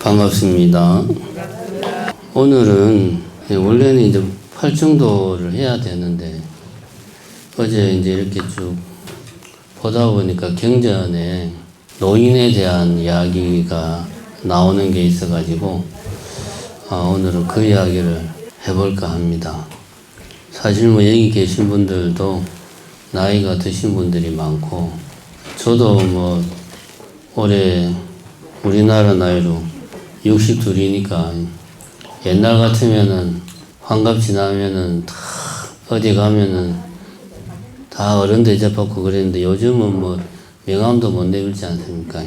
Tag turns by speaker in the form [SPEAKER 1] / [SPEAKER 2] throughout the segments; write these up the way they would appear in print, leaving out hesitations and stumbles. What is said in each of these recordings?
[SPEAKER 1] 반갑습니다. 오늘은 원래는 이제 팔정도를 해야 되는데 어제 이제 이렇게 쭉 보다 보니까 경전에 노인에 대한 이야기가 나오는 게 있어가지고 오늘은 그 이야기를 해볼까 합니다. 사실 뭐 여기 계신 분들도 나이가 드신 분들이 많고 저도 뭐 올해 우리나라 나이로 62이니까 옛날 같으면은 환갑 지나면은 다 어디 가면은 다 어른 대접받고 그랬는데 요즘은 뭐 명함도 못 내밀지 않습니까?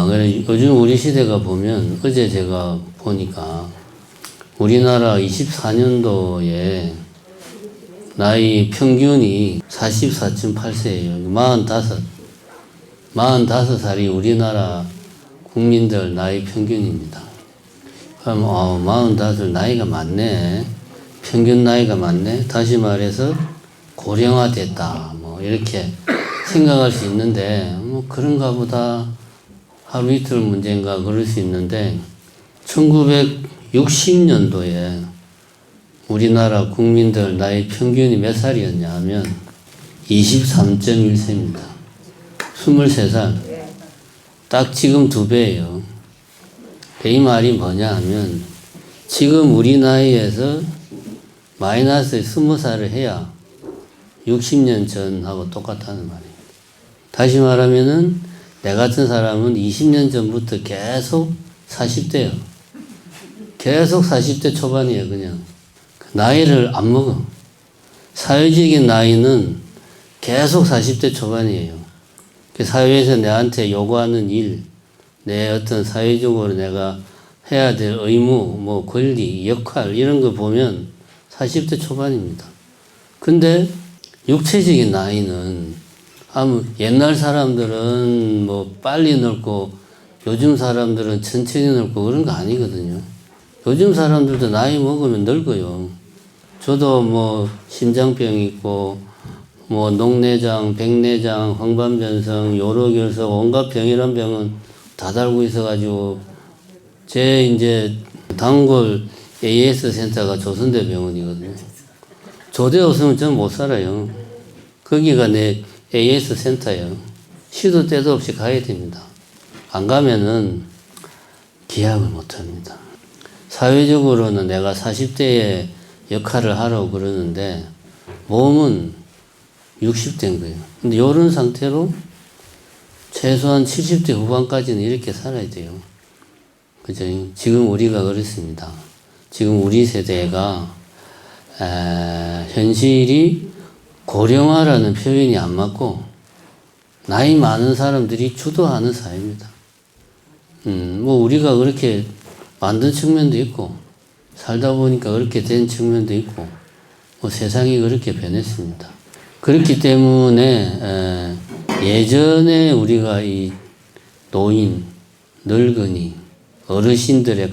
[SPEAKER 1] 그래 요즘 우리 시대가 보면 어제 제가 보니까 우리나라 24년도에 나이 평균이 44.8세예요. 45살이 우리나라 국민들 나이 평균입니다. 그럼 45 나이가 많네. 평균 나이가 많네. 다시 말해서 고령화됐다. 뭐 이렇게 생각할 수 있는데 뭐 그런가 보다 하루 이틀 문제인가 그럴 수 있는데 1960년도에 우리나라 국민들 나이 평균이 몇 살이었냐 하면 23.1세입니다. 23살. 딱 지금 2배예요. 이 말이 뭐냐 하면 지금 우리 나이에서 마이너스 20살을 해야 60년 전하고 똑같다는 말이에요. 다시 말하면은 내 같은 사람은 20년 전부터 계속 40대예요. 계속 40대 초반이에요, 그냥. 나이를 안 먹어. 사회적인 나이는 계속 40대 초반이에요. 사회에서 내한테 요구하는 일, 내 어떤 사회적으로 내가 해야 될 의무, 뭐 권리, 역할 이런 거 보면 40대 초반입니다. 근데 육체적인 나이는 옛날 사람들은 뭐 빨리 늙고 요즘 사람들은 천천히 늙고 그런 거 아니거든요. 요즘 사람들도 나이 먹으면 늙어요. 저도 뭐 심장병 있고 뭐 녹내장, 백내장, 황반변성, 요로결석 온갖 병이란 병은 다 달고 있어가지고 제 이제 단골 AS 센터가 조선대 병원이거든요. 조대 없으면 전 못 살아요. 거기가 내 AS 센터예요. 시도 때도 없이 가야 됩니다. 안 가면은 기약을 못 합니다. 사회적으로는 내가 40대에 역할을 하라고 그러는데 몸은 60대인 거예요. 근데 이런 상태로 최소한 70대 후반까지는 이렇게 살아야 돼요. 그죠? 지금 우리가 그렇습니다. 지금 우리 세대가 현실이 고령화라는 표현이 안 맞고 나이 많은 사람들이 주도하는 사회입니다. 뭐 우리가 그렇게 만든 측면도 있고 살다 보니까 그렇게 된 측면도 있고 뭐 세상이 그렇게 변했습니다. 그렇기 때문에 예전에 우리가 이 노인, 늙은이, 어르신들에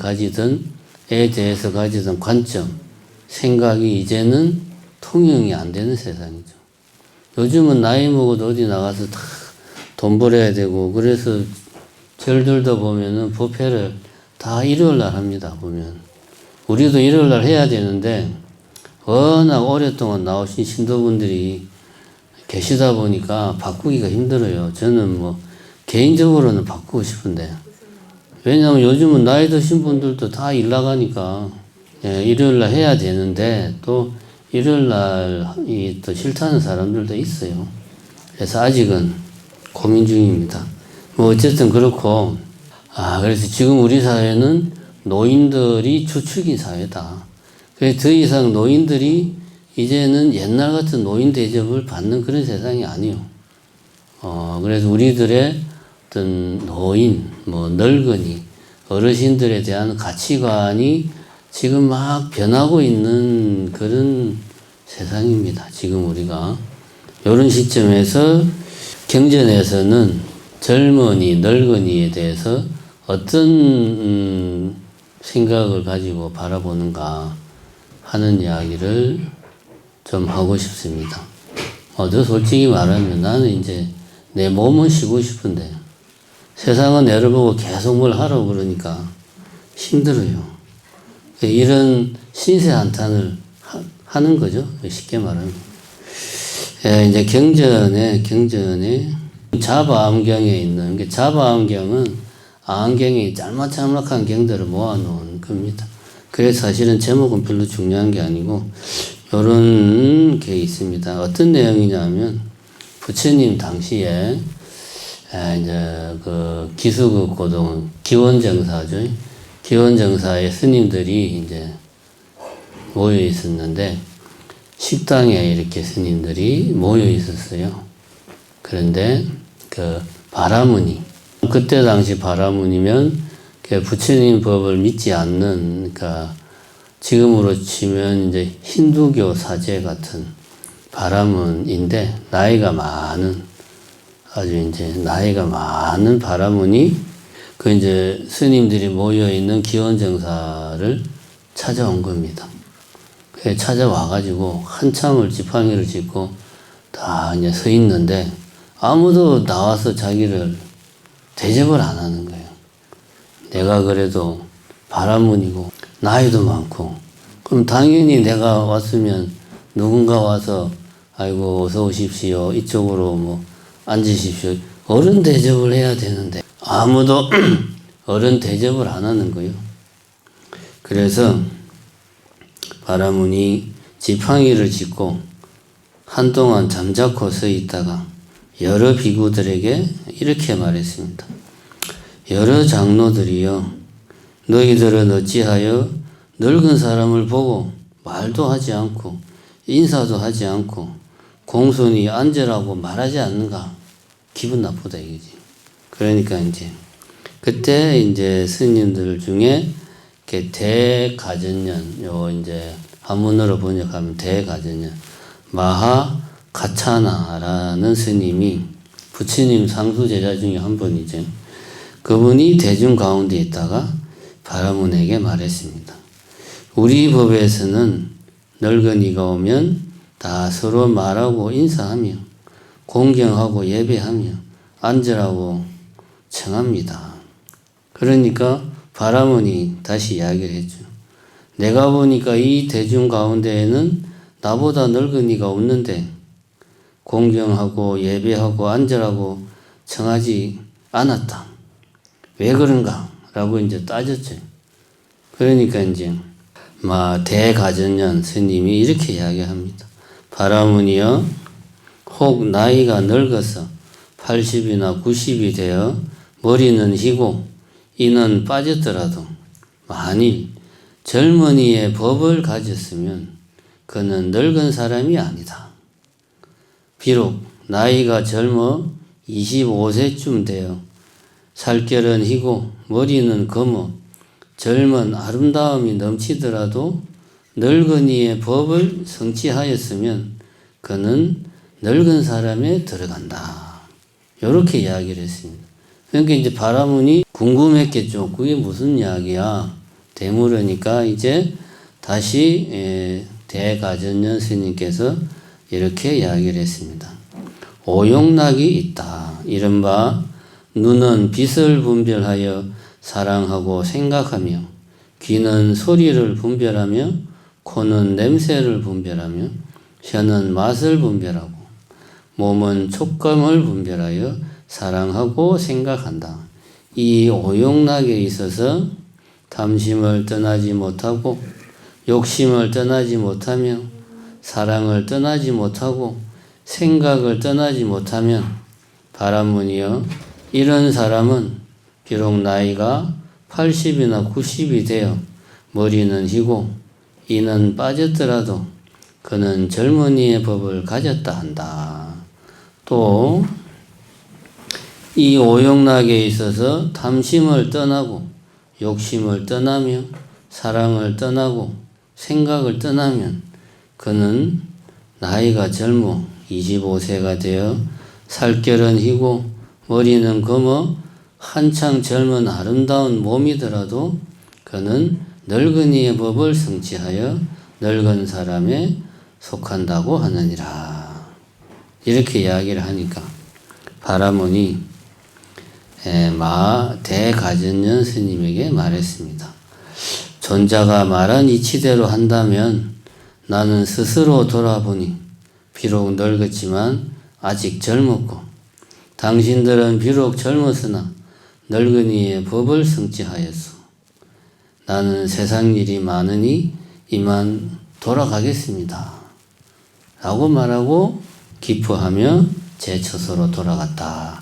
[SPEAKER 1] 대해서 가지던 관점, 생각이 이제는 통용이 안 되는 세상이죠. 요즘은 나이 먹어도 어디 나가서 다 돈 벌어야 되고 그래서 절들도 보면은 부패를 다 일요일 날 합니다. 보면 우리도 일요일 날 해야 되는데 워낙 오랫동안 나오신 신도분들이 계시다 보니까 바꾸기가 힘들어요. 저는 뭐 개인적으로는 바꾸고 싶은데 왜냐하면 요즘은 나이 드신 분들도 다 일 나가니까 일요일 날 해야 되는데 또 일요일 날이 또 싫다는 사람들도 있어요. 그래서 아직은 고민 중입니다. 뭐 어쨌든 그렇고 그래서 지금 우리 사회는 노인들이 주축인 사회다. 그래서 더 이상 노인들이 이제는 옛날 같은 노인 대접을 받는 그런 세상이 아니요. 그래서 우리들의 어떤 노인, 뭐 늙은이, 어르신들에 대한 가치관이 지금 막 변하고 있는 그런 세상입니다. 지금 우리가. 이런 시점에서 경전에서는 젊은이, 늙은이에 대해서 어떤 생각을 가지고 바라보는가 하는 이야기를 좀 하고 싶습니다. 저 솔직히 말하면 나는 이제 내 몸은 쉬고 싶은데 세상은 애를 보고 계속 뭘 하라고 그러니까 힘들어요. 이런 신세 한탄을 하는 거죠. 쉽게 말하면. 예, 이제 경전에 자바암경에 있는, 자바암경은 안경이 짤막짤막한 경들을 모아놓은 겁니다. 그래서 사실은 제목은 별로 중요한 게 아니고, 요런 게 있습니다. 어떤 내용이냐면, 부처님 당시에, 이제 기수국 고동, 기원정사죠. 기원정사의 스님들이 이제 모여 있었는데, 식당에 이렇게 스님들이 모여 있었어요. 그런데 바라문이, 그때 당시 바라문이면 부처님 법을 믿지 않는, 그러니까 지금으로 치면 이제 힌두교 사제 같은 바라문인데, 아주 이제 나이가 많은 바라문이 이제 스님들이 모여 있는 기원정사를 찾아온 겁니다. 찾아와가지고 한참을 지팡이를 짚고 다 이제 서 있는데 아무도 나와서 자기를 대접을 안 하는 거예요. 내가 그래도 바라문이고 나이도 많고, 그럼 당연히 내가 왔으면 누군가 와서 아이고 어서 오십시오, 이쪽으로 뭐 앉으십시오, 어른 대접을 해야 되는데 아무도 어른 대접을 안 하는 거예요. 그래서 바라문이 지팡이를 짚고 한동안 잠자코 서 있다가 여러 비구들에게 이렇게 말했습니다. 여러 장로들이여, 너희들은 어찌하여 늙은 사람을 보고 말도 하지 않고 인사도 하지 않고 공손히 앉으라고 말하지 않는가? 기분 나쁘다 이거지. 그러니까 이제 그때 이제 스님들 중에 대가전년, 이제 한문으로 번역하면 대가전년, 마하가차나라는 스님이 부처님 상수 제자 중에 한 분이죠. 그분이 대중 가운데 있다가 바라문에게 말했습니다. 우리 법에서는 늙은이가 오면 다 서로 말하고 인사하며 공경하고 예배하며 앉으라고 청합니다. 그러니까 바라문이 다시 이야기를 했죠. 내가 보니까 이 대중 가운데에는 나보다 늙은이가 없는데 공경하고 예배하고 앉으라고 청하지 않았다. 왜 그런가? 라고 이제 따졌죠. 그러니까 이제 대가전년 스님이 이렇게 이야기합니다. 바라문이여, 혹 나이가 늙어서 80이나 90이 되어 머리는 희고 이는 빠졌더라도 만일 젊은이의 법을 가졌으면 그는 늙은 사람이 아니다. 비록 나이가 젊어 25세쯤 되어 살결은 희고 머리는 검어 젊은 아름다움이 넘치더라도 늙은이의 법을 성취하였으면 그는 늙은 사람에 들어간다. 이렇게 이야기를 했습니다. 그러니까 이제 바라문이 궁금했겠죠. 그게 무슨 이야기야? 되물으니까 이제 다시 대가전년 스님께서 이렇게 이야기를 했습니다. 오용락이 있다. 이른바 눈은 빛을 분별하여 사랑하고 생각하며, 귀는 소리를 분별하며, 코는 냄새를 분별하며, 혀는 맛을 분별하고, 몸은 촉감을 분별하여 사랑하고 생각한다. 이 오용락에 있어서 탐심을 떠나지 못하고 욕심을 떠나지 못하며 사랑을 떠나지 못하고 생각을 떠나지 못하면 바라문이여, 이런 사람은 비록 나이가 80이나 90이 되어 머리는 희고 이는 빠졌더라도 그는 젊은이의 법을 가졌다 한다. 또 이 오용락에 있어서 탐심을 떠나고 욕심을 떠나며 사랑을 떠나고 생각을 떠나면 그는 나이가 젊어 25세가 되어 살결은 희고 머리는 검어 한창 젊은 아름다운 몸이더라도 그는 늙은이의 법을 성취하여 늙은 사람에 속한다고 하느니라. 이렇게 이야기를 하니까 바라문이 대가전년 스님에게 말했습니다. 존자가 말한 이치대로 한다면 나는 스스로 돌아보니 비록 늙었지만 아직 젊었고 당신들은 비록 젊었으나 늙은이의 법을 성취하였소. 나는 세상 일이 많으니 이만 돌아가겠습니다. 라고 말하고 기뻐하며 제 처소로 돌아갔다.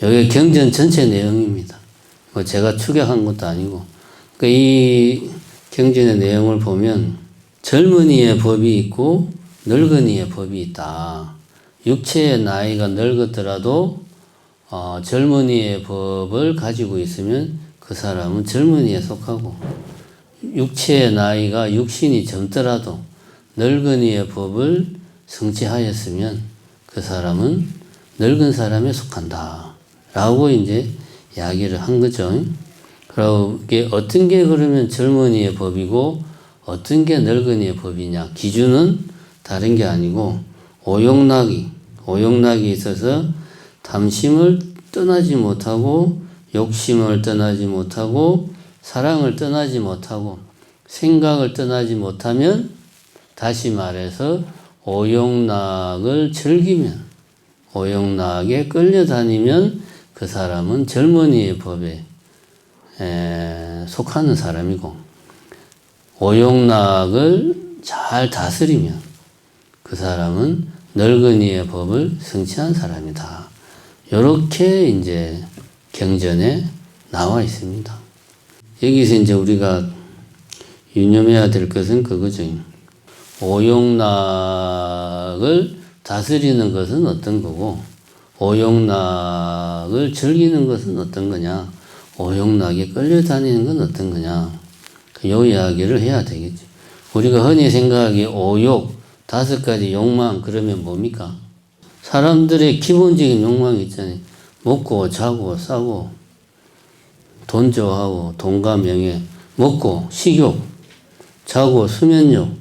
[SPEAKER 1] 여기 경전 전체 내용입니다. 뭐 제가 축약한 것도 아니고. 그러니까 이 경전의 내용을 보면 젊은이의 법이 있고 늙은이의 법이 있다. 육체의 나이가 늙었더라도 젊은이의 법을 가지고 있으면 그 사람은 젊은이에 속하고 육체의 나이가 육신이 젊더라도 늙은이의 법을 성취하였으면 그 사람은 늙은 사람에 속한다. 라고 이제 이야기를 한 거죠. 그리고 이게 어떤 게 그러면 젊은이의 법이고 어떤 게 늙은이의 법이냐. 기준은 다른 게 아니고 오용락이 있어서 탐심을 떠나지 못하고 욕심을 떠나지 못하고 사랑을 떠나지 못하고 생각을 떠나지 못하면 다시 말해서 오용락을 즐기면 오용락에 끌려다니면 그 사람은 젊은이의 법에 속하는 사람이고 오용락을 잘 다스리면 그 사람은 늙은이의 법을 성취한 사람이다. 이렇게 이제 경전에 나와 있습니다. 여기서 이제 우리가 유념해야 될 것은 그거죠. 오용락을 다스리는 것은 어떤 거고 오용락을 즐기는 것은 어떤 거냐, 오용락에 끌려다니는 건 어떤 거냐, 이 이야기를 해야 되겠죠. 우리가 흔히 생각하기에 오욕, 5가지 욕망 그러면 뭡니까? 사람들의 기본적인 욕망이 있잖아요. 먹고 자고 싸고 돈 좋아하고 돈과 명예, 먹고 식욕, 자고 수면욕,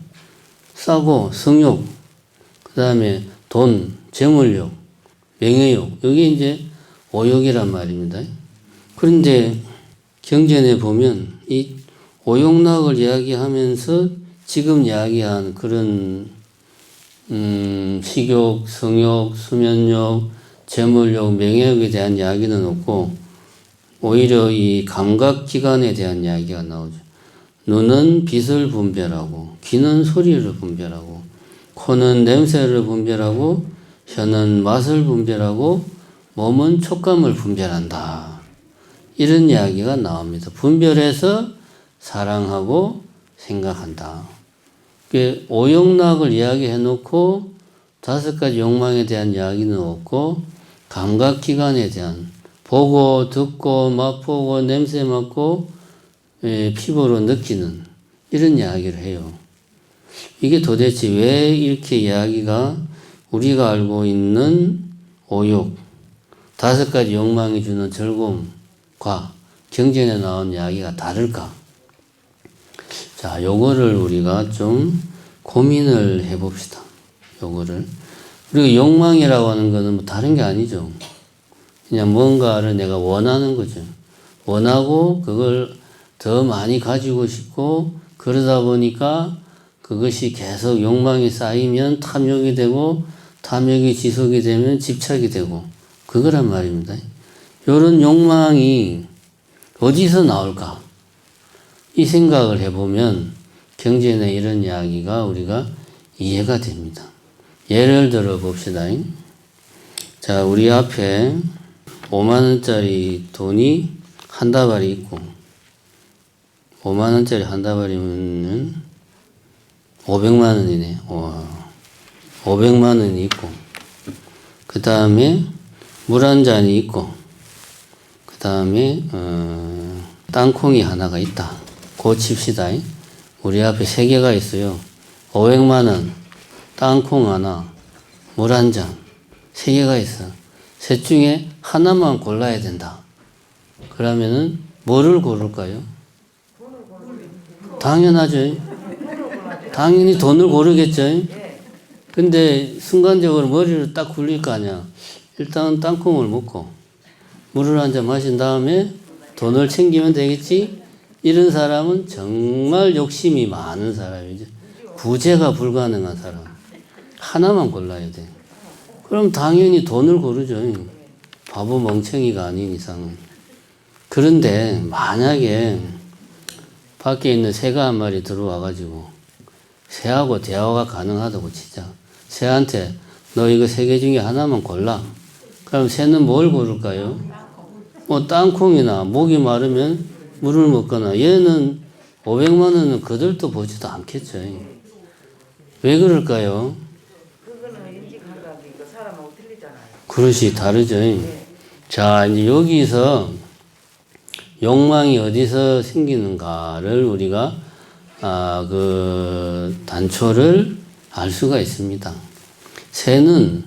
[SPEAKER 1] 싸고 성욕, 그 다음에 돈, 재물욕, 명예욕, 여기 이제 오욕이란 말입니다. 그런데 경전에 보면 이 오욕락을 이야기하면서 지금 이야기한 그런 식욕, 성욕, 수면욕, 재물욕, 명예욕에 대한 이야기는 없고 오히려 이 감각기관에 대한 이야기가 나오죠. 눈은 빛을 분별하고 귀는 소리를 분별하고 코는 냄새를 분별하고 혀는 맛을 분별하고 몸은 촉감을 분별한다. 이런 이야기가 나옵니다. 분별해서 사랑하고 생각한다. 오욕락을 이야기해 놓고 5가지 욕망에 대한 이야기는 없고 감각기관에 대한 보고 듣고 맛보고 냄새 맡고 피부로 느끼는 이런 이야기를 해요. 이게 도대체 왜 이렇게 이야기가 우리가 알고 있는 오욕 5가지 욕망이 주는 즐거움과 경전에 나온 이야기가 다를까? 자, 요거를 우리가 좀 고민을 해봅시다. 요거를. 그리고 욕망이라고 하는 거는 뭐 다른 게 아니죠. 그냥 뭔가를 내가 원하는 거죠. 원하고 그걸 더 많이 가지고 싶고 그러다 보니까 그것이 계속 욕망이 쌓이면 탐욕이 되고 탐욕이 지속이 되면 집착이 되고 그거란 말입니다. 이런 욕망이 어디서 나올까? 이 생각을 해보면 경전의 이런 이야기가 우리가 이해가 됩니다. 예를 들어 봅시다. 자, 우리 앞에 5만원짜리 돈이 한 다발이 있고 5만원짜리 한 다발이면 500만원이네. 와, 500만원이 있고 그 다음에 물 한 잔이 있고 그 다음에 땅콩이 하나가 있다. 고 칩시다. 우리 앞에 3개가 있어요. 500만원, 땅콩 하나, 물 한 잔, 3개가 있어. 셋 중에 하나만 골라야 된다. 그러면은 뭐를 고를까요? 당연하죠. 당연히 돈을 고르겠죠. 근데 순간적으로 머리를 딱 굴릴 거 아니야. 일단 땅콩을 먹고 물을 한 잔 마신 다음에 돈을 챙기면 되겠지? 이런 사람은 정말 욕심이 많은 사람이죠. 구제가 불가능한 사람. 하나만 골라야 돼. 그럼 당연히 돈을 고르죠. 바보 멍청이가 아닌 이상은. 그런데 만약에 밖에 있는 새가 한 마리 들어와가지고 새하고 대화가 가능하다고 치자. 새한테 너 이거 세 개 중에 하나만 골라. 그럼 새는 뭘 고를까요? 뭐 땅콩이나 목이 마르면 물을 먹거나 얘는 500만 원은 그들도 보지도 않겠죠. 왜 그럴까요?
[SPEAKER 2] 그거는 인지 감각이 그 사람하고 틀리잖아요.
[SPEAKER 1] 그릇이 다르죠. 자, 이제 여기서 욕망이 어디서 생기는가를 우리가 그 단초를 알 수가 있습니다. 새는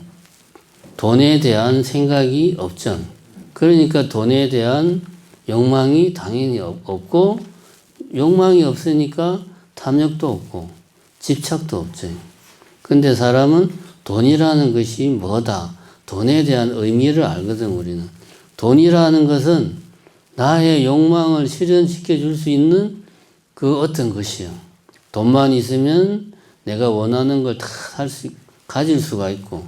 [SPEAKER 1] 돈에 대한 생각이 없죠. 그러니까 돈에 대한 욕망이 당연히 없고, 욕망이 없으니까 탐욕도 없고 집착도 없죠. 근데 사람은 돈이라는 것이 뭐다, 돈에 대한 의미를 알거든. 우리는 돈이라는 것은 나의 욕망을 실현시켜 줄 수 있는 그 어떤 것이요. 돈만 있으면 내가 원하는 걸 다 가질 수가 있고,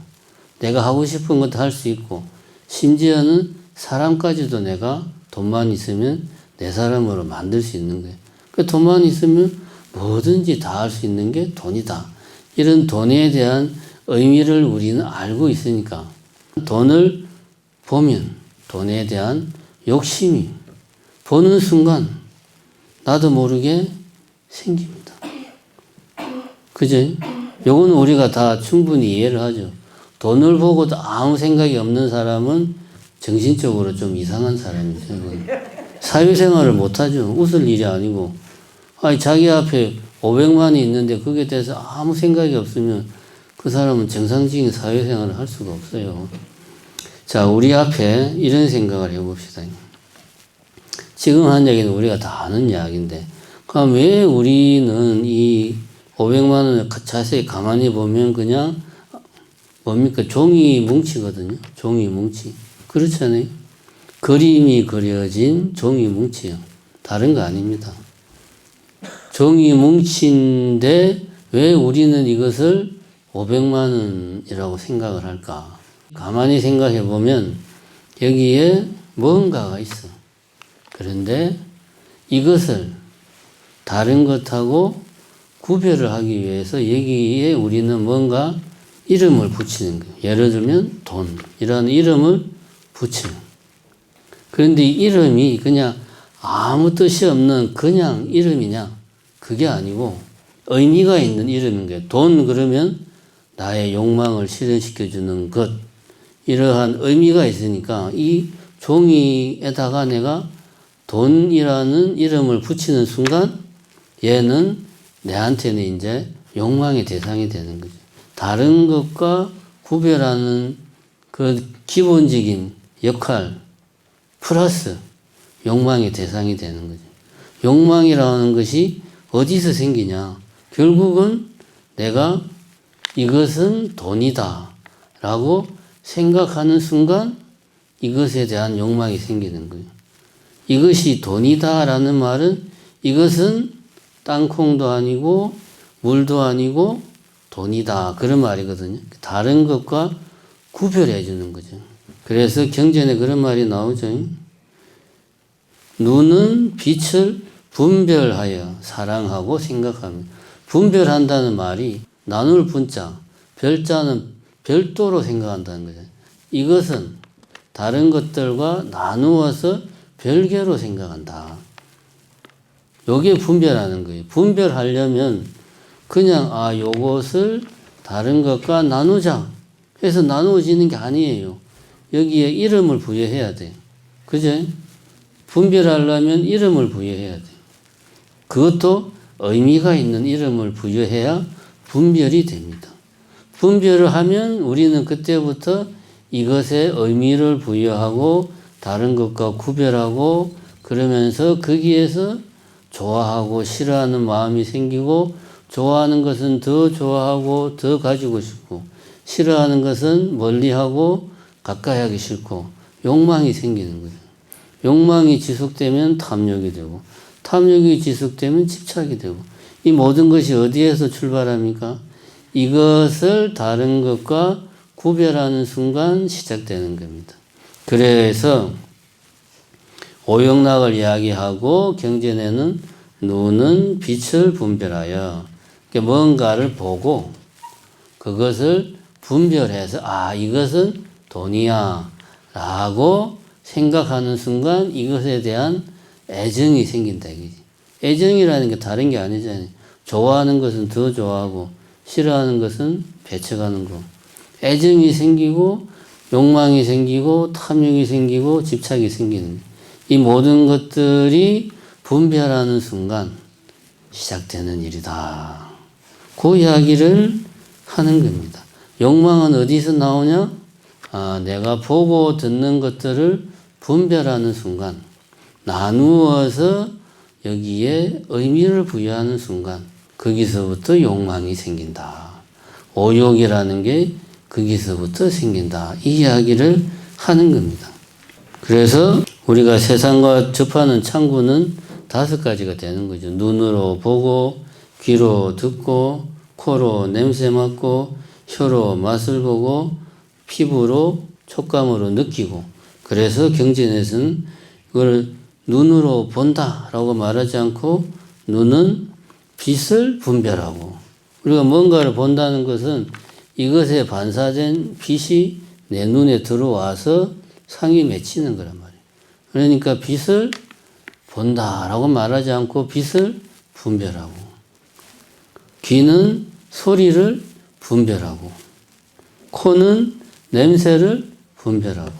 [SPEAKER 1] 내가 하고 싶은 것도 할 수 있고, 심지어는 사람까지도 내가 돈만 있으면 내 사람으로 만들 수 있는 거예요. 그 돈만 있으면 뭐든지 다 할 수 있는 게 돈이다. 이런 돈에 대한 의미를 우리는 알고 있으니까 돈을 보면 돈에 대한 욕심이 보는 순간 나도 모르게 생깁니다. 그죠? 요건 우리가 다 충분히 이해를 하죠. 돈을 보고도 아무 생각이 없는 사람은 정신적으로 좀 이상한 사람이죠. 사회생활을 못하죠. 웃을 일이 아니고. 아니, 자기 앞에 500만이 있는데 거기에 대해서 아무 생각이 없으면 그 사람은 정상적인 사회생활을 할 수가 없어요. 자, 우리 앞에 이런 생각을 해봅시다. 지금 한 얘기는 우리가 다 아는 이야기인데, 그럼 왜 우리는 이 500만 원을 자세히 가만히 보면 그냥 뭡니까? 종이 뭉치거든요. 종이 뭉치. 그렇잖아요. 그림이 그려진 종이 뭉치요. 다른 거 아닙니다. 종이 뭉치인데 왜 우리는 이것을 500만 원이라고 생각을 할까? 가만히 생각해 보면 여기에 뭔가가 있어. 그런데 이것을 다른 것하고 구별을 하기 위해서 여기에 우리는 뭔가 이름을 붙이는 거예요. 예를 들면 돈이라는 이름을 붙여요. 그런데 이 이름이 그냥 아무 뜻이 없는 그냥 이름이냐? 그게 아니고 의미가 있는 이름인 거예요. 돈 그러면 나의 욕망을 실현시켜주는 것, 이러한 의미가 있으니까 이 종이에다가 내가 돈이라는 이름을 붙이는 순간 얘는 내한테는 이제 욕망의 대상이 되는 거죠. 다른 것과 구별하는 그 기본적인 역할 플러스 욕망의 대상이 되는 거죠. 욕망이라는 것이 어디서 생기냐? 결국은 내가 이것은 돈이다 라고 생각하는 순간 이것에 대한 욕망이 생기는 거예요. 이것이 돈이다 라는 말은 이것은 땅콩도 아니고 물도 아니고 돈이다, 그런 말이거든요. 다른 것과 구별해 주는 거죠. 그래서 경전에 그런 말이 나오죠. 눈은 빛을 분별하여 사랑하고 생각하며, 분별한다는 말이 나눌 분자, 별자는 별도로 생각한다는 거죠. 이것은 다른 것들과 나누어서 별개로 생각한다. 요게 분별하는 거예요. 분별하려면 그냥 요것을 다른 것과 나누자 해서 나누어지는 게 아니에요. 여기에 이름을 부여해야 돼요. 그죠? 분별하려면 이름을 부여해야 돼요. 그것도 의미가 있는 이름을 부여해야 분별이 됩니다. 분별을 하면 우리는 그때부터 이것에 의미를 부여하고 다른 것과 구별하고, 그러면서 거기에서 좋아하고 싫어하는 마음이 생기고, 좋아하는 것은 더 좋아하고 더 가지고 싶고, 싫어하는 것은 멀리하고 가까이 하기 싫고, 욕망이 생기는 거죠. 욕망이 지속되면 탐욕이 되고, 탐욕이 지속되면 집착이 되고, 이 모든 것이 어디에서 출발합니까? 이것을 다른 것과 구별하는 순간 시작되는 겁니다. 그래서 오용락을 이야기하고 경전에는 눈은 빛을 분별하여 뭔가를 보고 그것을 분별해서 아 이것은 돈이야 라고 생각하는 순간 이것에 대한 애정이 생긴다 이거지. 애정이라는 게 다른 게 아니잖아요. 좋아하는 것은 더 좋아하고 싫어하는 것은 배척하는 거. 애정이 생기고 욕망이 생기고 탐욕이 생기고 집착이 생기는 이 모든 것들이 분별하는 순간 시작되는 일이다. 그 이야기를 하는 겁니다. 욕망은 어디서 나오냐? 아, 내가 보고 듣는 것들을 분별하는 순간, 나누어서 여기에 의미를 부여하는 순간, 거기서부터 욕망이 생긴다. 오욕이라는 게 거기서부터 생긴다. 이 이야기를 하는 겁니다. 그래서 우리가 세상과 접하는 창구는 5가지가 되는 거죠. 눈으로 보고, 귀로 듣고, 코로 냄새 맡고, 혀로 맛을 보고, 피부로 촉감으로 느끼고. 그래서 경전에서는 이걸 눈으로 본다라고 말하지 않고 눈은 빛을 분별하고, 우리가 뭔가를 본다는 것은 이것에 반사된 빛이 내 눈에 들어와서 상이 맺히는 거란 말이에요. 그러니까 빛을 본다라고 말하지 않고 빛을 분별하고, 귀는 소리를 분별하고, 코는 냄새를 분별하고,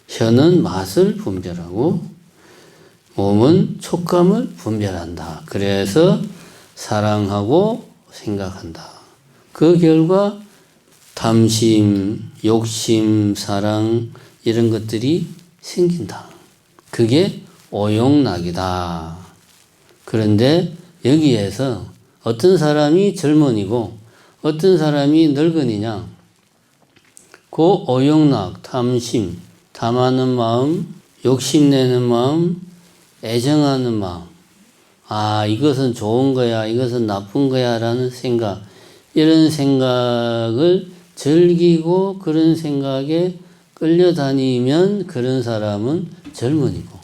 [SPEAKER 1] 혀는 맛을 분별하고, 몸은 촉감을 분별한다. 그래서 사랑하고 생각한다. 그 결과 탐심, 욕심, 사랑 이런 것들이 생긴다. 그게 오용락이다. 그런데 여기에서 어떤 사람이 젊은이고 어떤 사람이 늙은이냐? 그 오용락, 탐심, 탐하는 마음, 욕심내는 마음, 애정하는 마음. 아, 이것은 좋은 거야, 이것은 나쁜 거야 라는 생각. 이런 생각을 즐기고 그런 생각에 끌려다니면 그런 사람은 젊은이고,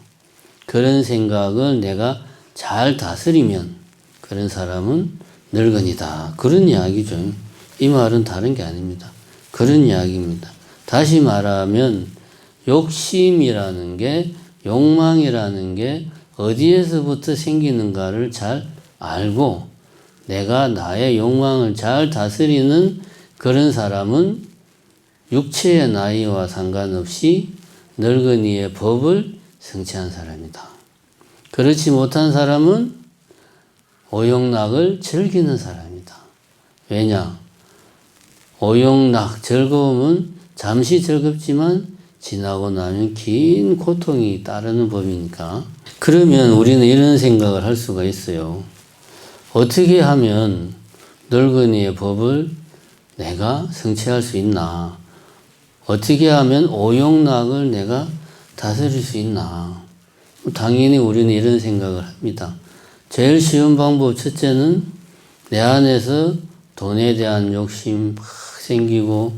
[SPEAKER 1] 그런 생각을 내가 잘 다스리면 그런 사람은 늙은이다. 그런 이야기죠. 이 말은 다른 게 아닙니다. 그런 이야기입니다. 다시 말하면 욕심이라는 게, 욕망이라는 게 어디에서부터 생기는가를 잘 알고 내가 나의 욕망을 잘 다스리는 그런 사람은 육체의 나이와 상관없이 늙은이의 법을 성취한 사람이다. 그렇지 못한 사람은 오용락을 즐기는 사람이다. 왜냐? 오용락, 즐거움은 잠시 즐겁지만 지나고 나면 긴 고통이 따르는 법이니까. 그러면 우리는 이런 생각을 할 수가 있어요. 어떻게 하면 늙은이의 법을 내가 성취할 수 있나? 어떻게 하면 오용락을 내가 다스릴 수 있나? 당연히 우리는 이런 생각을 합니다. 제일 쉬운 방법 첫째는 내 안에서 돈에 대한 욕심 막 생기고,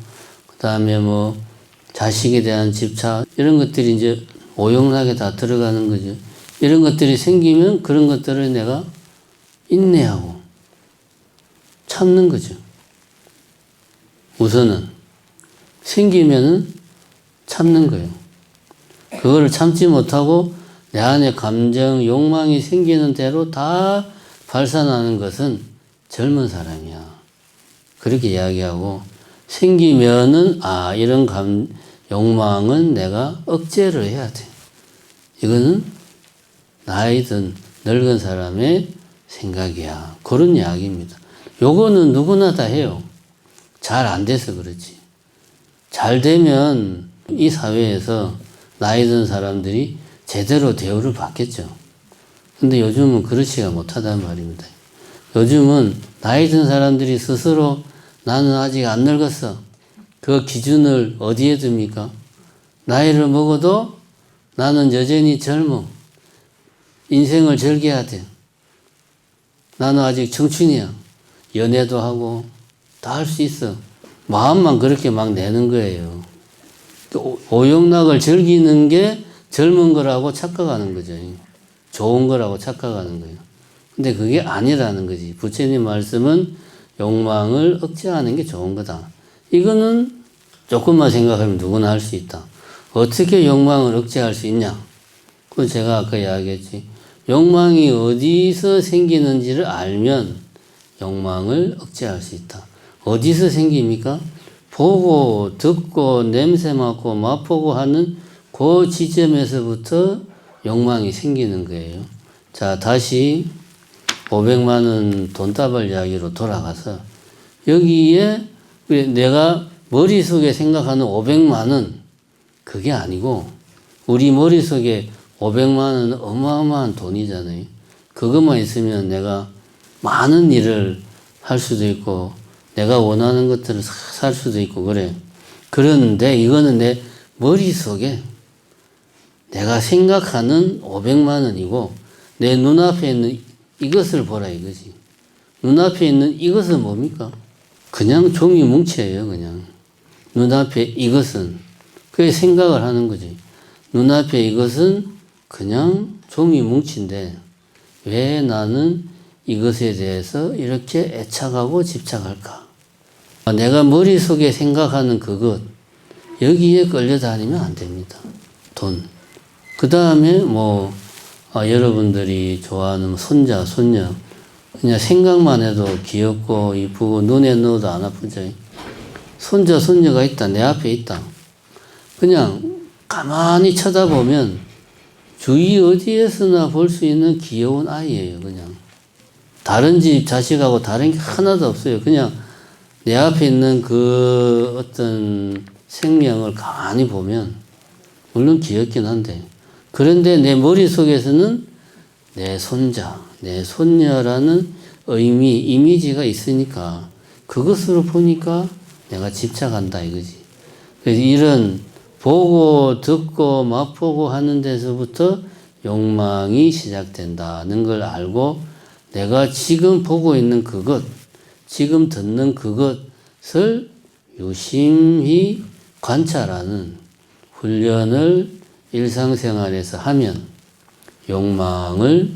[SPEAKER 1] 그 다음에 뭐 자식에 대한 집착 이런 것들이 이제 오용락에 다 들어가는 거죠. 이런 것들이 생기면 그런 것들을 내가 인내하고 참는 거죠. 우선은 생기면은 참는 거예요. 그거를 참지 못하고 내 안에 감정, 욕망이 생기는 대로 다 발산하는 것은 젊은 사람이야. 그렇게 이야기하고, 생기면은 아 이런 욕망은 내가 억제를 해야 돼. 이거는 나이 든 늙은 사람의 생각이야. 그런 이야기입니다. 요거는 누구나 다 해요. 잘 안 돼서 그렇지. 잘 되면 이 사회에서 나이 든 사람들이 제대로 대우를 받겠죠. 근데 요즘은 그렇지가 못하단 말입니다. 요즘은 나이 든 사람들이 스스로 나는 아직 안 늙었어. 그 기준을 어디에 둡니까? 나이를 먹어도 나는 여전히 젊어. 인생을 즐겨야 돼. 나는 아직 청춘이야. 연애도 하고 다 할 수 있어. 마음만 그렇게 막 내는 거예요. 오용락을 즐기는 게 젊은 거라고 착각하는 거죠. 좋은 거라고 착각하는 거예요. 근데 그게 아니라는 거지. 부처님 말씀은 욕망을 억제하는 게 좋은 거다. 이거는 조금만 생각하면 누구나 할 수 있다. 어떻게 욕망을 억제할 수 있냐? 그건 제가 아까 이야기했지. 욕망이 어디서 생기는지를 알면 욕망을 억제할 수 있다. 어디서 생깁니까? 보고, 듣고, 냄새 맡고, 맛보고 하는 그 지점에서부터 욕망이 생기는 거예요. 자, 다시 500만 원 돈다발 이야기로 돌아가서 여기에 내가 머릿속에 생각하는 500만 원 그게 아니고 우리 머릿속에 500만 원은 어마어마한 돈이잖아요. 그것만 있으면 내가 많은 일을 할 수도 있고 내가 원하는 것들을 살 수도 있고 그래. 그런데 이거는 내 머릿속에 내가 생각하는 500만 원이고 내 눈앞에 있는 이것을 보라 이거지. 눈앞에 있는 이것은 뭡니까? 그냥 종이 뭉치예요. 그냥 눈앞에 이것은 그게 생각을 하는 거지. 눈앞에 이것은 그냥 종이 뭉치인데 왜 나는 이것에 대해서 이렇게 애착하고 집착할까? 내가 머릿속에 생각하는 그것 여기에 끌려다니면 안 됩니다. 돈. 그 다음에 여러분들이 좋아하는 손자, 손녀 그냥 생각만 해도 귀엽고 이쁘고 눈에 넣어도 안 아프죠. 손자, 손녀가 있다. 내 앞에 있다. 그냥 가만히 쳐다보면 주위 어디에서나 볼 수 있는 귀여운 아이예요. 그냥 다른 집 자식하고 다른 게 하나도 없어요. 그냥 내 앞에 있는 그 어떤 생명을 가만히 보면 물론 귀엽긴 한데 그런데 내 머릿속에서는 내 손자, 내 손녀라는 의미, 이미지가 있으니까 그것으로 보니까 내가 집착한다 이거지. 그래서 이런 보고 듣고 맛보고 하는 데서부터 욕망이 시작된다는 걸 알고 내가 지금 보고 있는 그것, 지금 듣는 그것을 유심히 관찰하는 훈련을 일상생활에서 하면 욕망을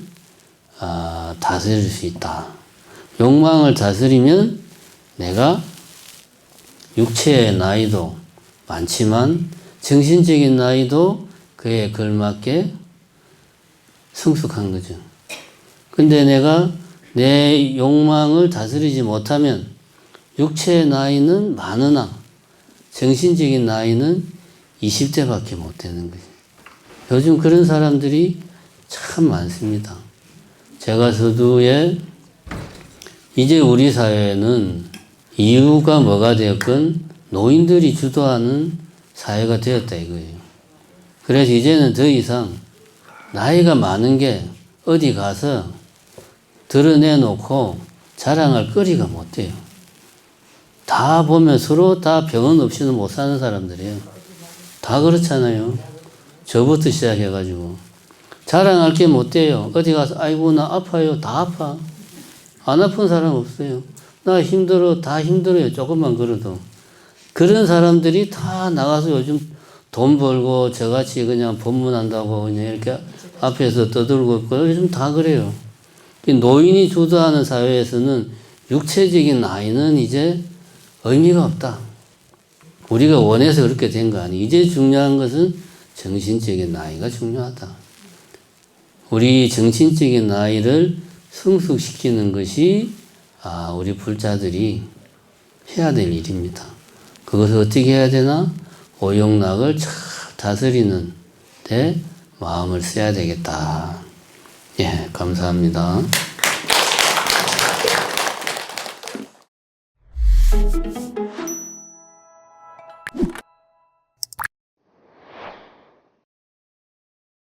[SPEAKER 1] 다스릴 수 있다. 욕망을 다스리면 내가 육체의 나이도 많지만 정신적인 나이도 그에 걸맞게 성숙한 거죠. 근데 내가 내 욕망을 다스리지 못하면 육체의 나이는 많으나 정신적인 나이는 20대밖에 못 되는 거죠. 요즘 그런 사람들이 참 많습니다. 제가 서두에 이제 우리 사회는 이유가 뭐가 되었건 노인들이 주도하는 사회가 되었다 이거예요. 그래서 이제는 더 이상 나이가 많은 게 어디 가서 드러내놓고 자랑할 거리가 못 돼요. 다 보면 서로 다 병원 없이는 못 사는 사람들이에요. 다 그렇잖아요. 저부터 시작해가지고. 자랑할 게 못 돼요. 어디 가서 아이고 나 아파요. 다 아파. 안 아픈 사람 없어요. 나 힘들어. 다 힘들어요. 조금만 걸어도. 그런 사람들이 다 나가서 요즘 돈 벌고 저같이 그냥 법문한다고 그냥 이렇게 앞에서 떠들고 있고 요즘 다 그래요. 노인이 주도하는 사회에서는 육체적인 나이는 이제 의미가 없다. 우리가 원해서 그렇게 된 거 아니에요. 이제 중요한 것은 정신적인 나이가 중요하다. 우리 정신적인 나이를 성숙시키는 것이 우리 불자들이 해야 될 일입니다. 그것을 어떻게 해야 되나? 오용락을 잘 다스리는 데 마음을 써야 되겠다. 예, 감사합니다.